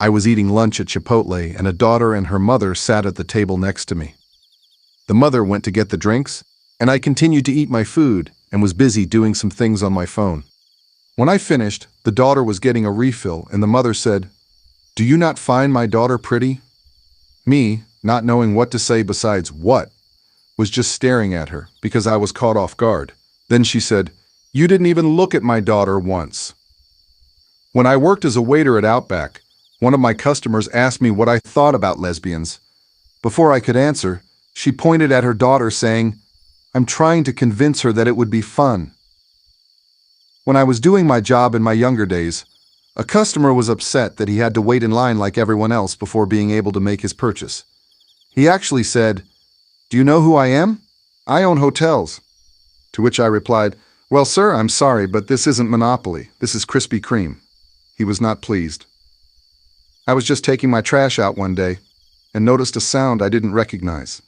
I was eating lunch at Chipotle, and a daughter and her mother sat at the table next to me. The mother went to get the drinks, and I continued to eat my food and was busy doing some things on my phone. When I finished, the daughter was getting a refill, and the mother said, "Do you not find my daughter pretty?" Me, not knowing what to say besides what, was just staring at her because I was caught off guard. Then she said, "You didn't even look at my daughter once." When I worked as a waiter at Outback, one of my customers asked me what I thought about lesbians. Before I could answer, she pointed at her daughter saying, "I'm trying to convince her that it would be fun." When I was doing my job in my younger days, a customer was upset that he had to wait in line like everyone else before being able to make his purchase. He actually said, "Do you know who I am? I own hotels." To which I replied, "Well, sir, I'm sorry, but this isn't Monopoly. This is Krispy Kreme." He was not pleased. I was just taking my trash out one day and noticed a sound I didn't recognize.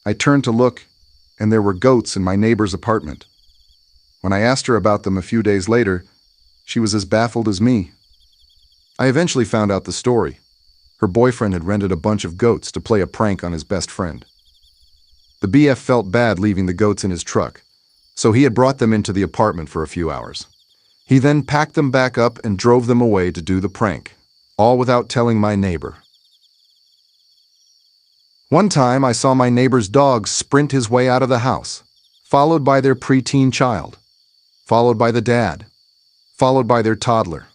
I turned to look, and there were goats in my neighbor's apartment. When I asked her about them a few days later, she was as baffled as me. I eventually found out the story. Her boyfriend had rented a bunch of goats to play a prank on his best friend. The BF felt bad leaving the goats in his truck, so he had brought them into the apartment for a few hours. He then packed them back up and drove them away to do the prank, all without telling my neighbor. One time I saw my neighbor's dog sprint his way out of the house, followed by their preteen child, followed by the dad, followed by their toddler.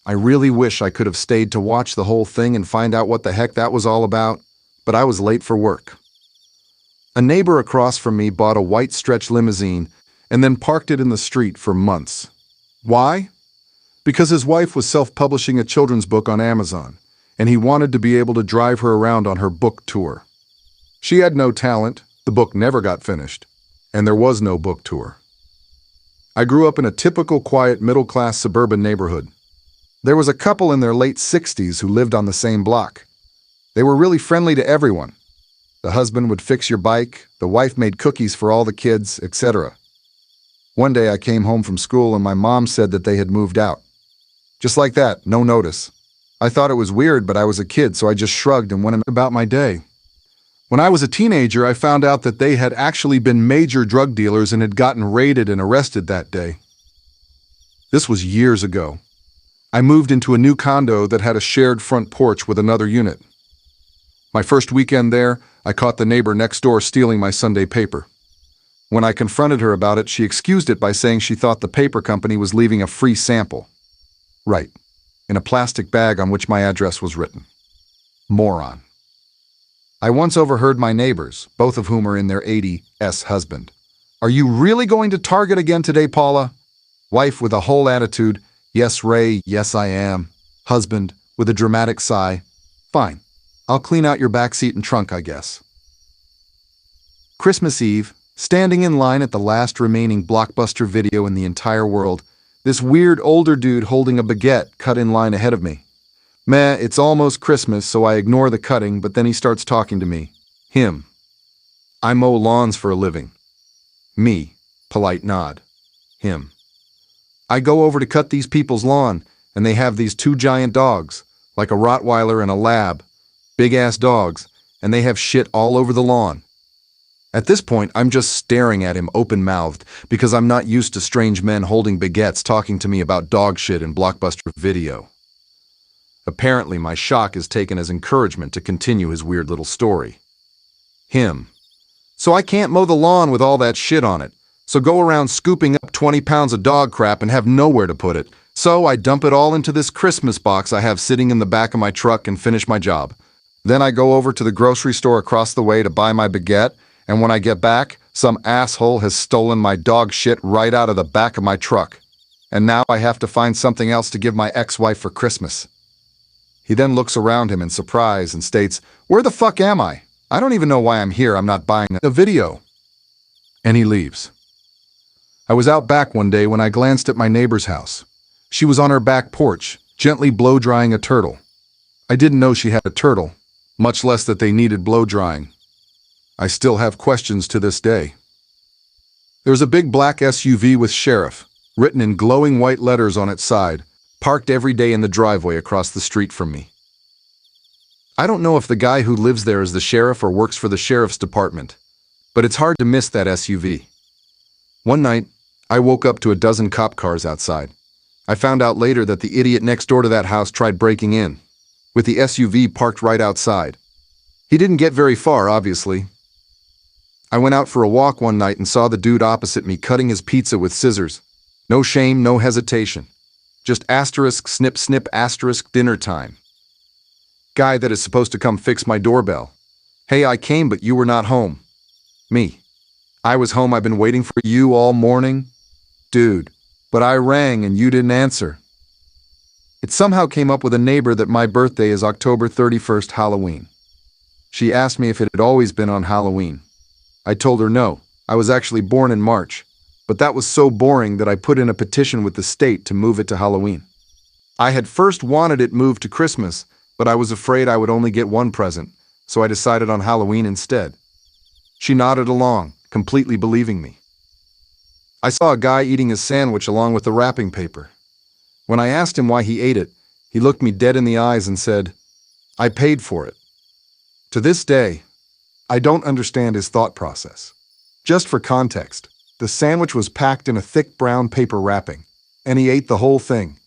I really wish I could have stayed to watch the whole thing and find out what the heck that was all about, but I was late for work. A neighbor across from me bought a white stretch limousine and then parked it in the street for months. Why? Because his wife was self-publishing a children's book on Amazon, and he wanted to be able to drive her around on her book tour. She had no talent, the book never got finished, and there was no book tour. I grew up in a typical quiet middle-class suburban neighborhood. There was a couple in their late 60s who lived on the same block. They were really friendly to everyone. The husband would fix your bike, the wife made cookies for all the kids, etc. One day I came home from school and my mom said that they had moved out. Just like that, no notice. I thought it was weird, but I was a kid, so I just shrugged and went about my day. When I was a teenager, I found out that they had actually been major drug dealers and had gotten raided and arrested that day. This was years ago. I moved into a new condo that had a shared front porch with another unit. My first weekend there, I caught the neighbor next door stealing my Sunday paper. When I confronted her about it, she excused it by saying she thought the paper company was leaving a free sample. Right, in a plastic bag on which my address was written. Moron. I once overheard my neighbors, both of whom are in their 80s husband. "Are you really going to Target again today, Paula?" Wife with a whole attitude, "Yes, Ray, yes I am." Husband with a dramatic sigh, "Fine, I'll clean out your back seat and trunk, I guess." Christmas Eve, standing in line at the last remaining blockbuster video in the entire world, this weird older dude holding a baguette cut in line ahead of me. Meh, it's almost Christmas, so I ignore the cutting, but then he starts talking to me. Him. "I mow lawns for a living." Me. Polite nod. Him. "I go over to cut these people's lawn, and they have these two giant dogs, like a Rottweiler and a Lab, big-ass dogs, and they have shit all over the lawn." At this point, I'm just staring at him open-mouthed because I'm not used to strange men holding baguettes talking to me about dog shit in blockbuster video. Apparently, my shock is taken as encouragement to continue his weird little story. Him. "So I can't mow the lawn with all that shit on it. So go around scooping up 20 pounds of dog crap and have nowhere to put it. So I dump it all into this Christmas box I have sitting in the back of my truck and finish my job. Then I go over to the grocery store across the way to buy my baguette, and when I get back, some asshole has stolen my dog shit right out of the back of my truck. And now I have to find something else to give my ex-wife for Christmas." He then looks around him in surprise and states, "Where the fuck am I? I don't even know why I'm here. I'm not buying a video." And he leaves. I was out back one day when I glanced at my neighbor's house. She was on her back porch, gently blow-drying a turtle. I didn't know she had a turtle, much less that they needed blow-drying. I still have questions to this day. There's a big black SUV with Sheriff, written in glowing white letters on its side, parked every day in the driveway across the street from me. I don't know if the guy who lives there is the sheriff or works for the sheriff's department, but it's hard to miss that SUV. One night, I woke up to a dozen cop cars outside. I found out later that the idiot next door to that house tried breaking in, with the SUV parked right outside. He didn't get very far, obviously. I went out for a walk one night and saw the dude opposite me cutting his pizza with scissors. No shame, no hesitation. Just asterisk, snip, snip, asterisk, dinner time. Guy that is supposed to come fix my doorbell. Hey, I came, but you were not home. Me. I was home, I've been waiting for you all morning. Dude, but I rang and you didn't answer. It somehow came up with a neighbor that my birthday is October 31st, Halloween. She asked me if it had always been on Halloween. I told her no, I was actually born in March, but that was so boring that I put in a petition with the state to move it to Halloween. I had first wanted it moved to Christmas, but I was afraid I would only get one present, so I decided on Halloween instead. She nodded along, completely believing me. I saw a guy eating his sandwich along with the wrapping paper. When I asked him why he ate it, he looked me dead in the eyes and said, "I paid for it." To this day, I don't understand his thought process. Just for context, the sandwich was packed in a thick brown paper wrapping, and he ate the whole thing.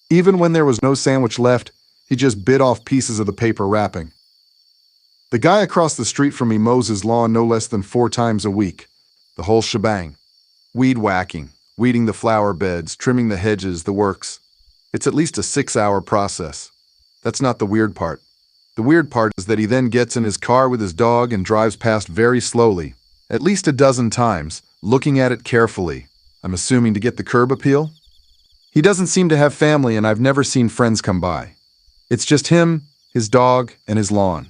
Even when there was no sandwich left, he just bit off pieces of the paper wrapping. The guy across the street from me mows his lawn no less than 4 times a week. The whole shebang. Weed whacking, weeding the flower beds, trimming the hedges, the works. It's at least a 6-hour process. That's not the weird part. The weird part is that he then gets in his car with his dog and drives past very slowly, at least a dozen times, looking at it carefully. I'm assuming to get the curb appeal? He doesn't seem to have family, and I've never seen friends come by. It's just him, his dog, and his lawn.